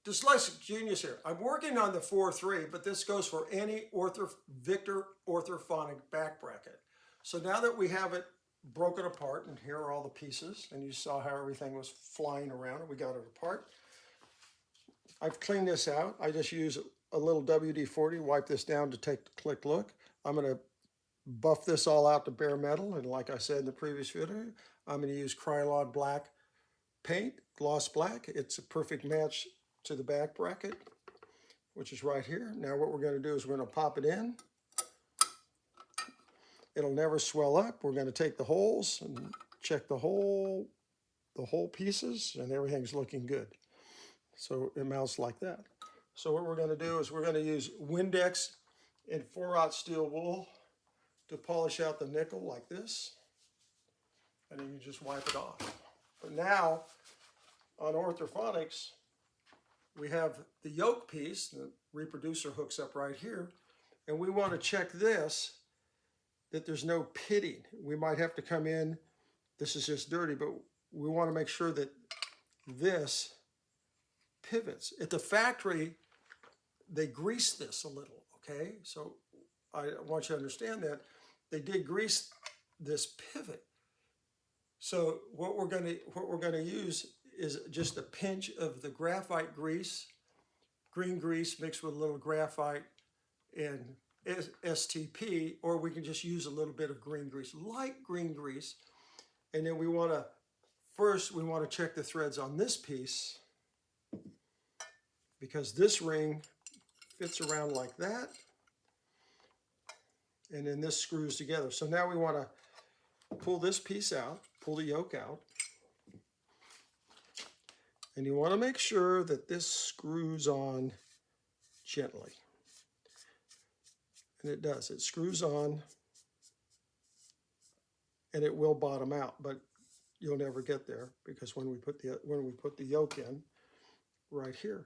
Dyslexic genius here. I'm working on the 4-3, but this goes for any Victor Orthophonic back bracket. So now that we have it broken apart, and here are all the pieces, and you saw how everything was flying around, and we got it apart. I've cleaned this out. I just use a little WD-40, wipe this down to take a quick look. I'm going to buff this all out to bare metal, and like I said in the previous video, I'm going to use Krylon black paint, gloss black. It's a perfect match to the back bracket, which is right here. Now what we're going to do is we're going to pop it in. It'll never swell up. We're going to take the holes and check the hole pieces, and everything's looking good. So it mounts like that. So what we're going to do is we're going to use Windex and 4/0 steel wool to polish out the nickel like this, and then you just wipe it off. But now on Orthophonics, we have the yoke piece. The reproducer hooks up right here, and we want to check this, that there's no pitting. We might have to come in, this is just dirty, but we want to make sure that this pivots. At the factory, they grease this a little, okay? So I want you to understand that they did grease this pivot. So what we're going to use is just a pinch of the graphite grease, green grease mixed with a little graphite and STP, or we can just use a little bit of green grease, light green grease. And then we want to check the threads on this piece, because this ring fits around like that, and then this screws together. So now we want to pull this piece out, pull the yoke out, and you want to make sure that this screws on gently. And it does. It screws on, and it will bottom out, but you'll never get there, because when we put the yoke in right here.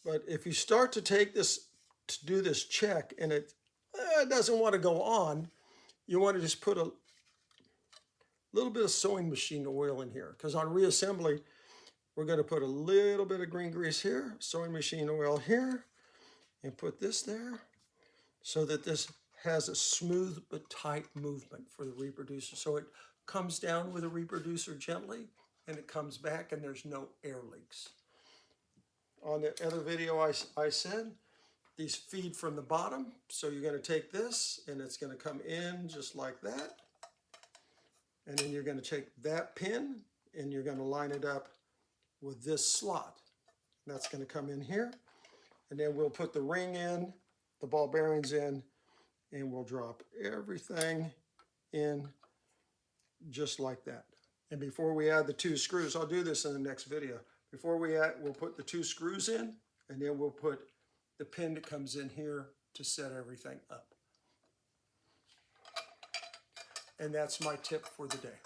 But if you start to take this to do this check and it doesn't want to go on, you want to just put a little bit of sewing machine oil in here, because on reassembly we're going to put a little bit of green grease here, sewing machine oil here, and put this there, so that this has a smooth but tight movement for the reproducer. So it comes down with a reproducer gently, and it comes back, and there's no air leaks. On the other video I said, these feed from the bottom. So you're going to take this, and it's going to come in just like that. And then you're going to take that pin, and you're going to line it up with this slot. That's going to come in here. And then we'll put the ring in, the ball bearings in, and we'll drop everything in just like that. And before we add the 2 screws, I'll do this in the next video. Before we add, we'll put the 2 screws in, and then we'll put the pin that comes in here to set everything up. And that's my tip for the day.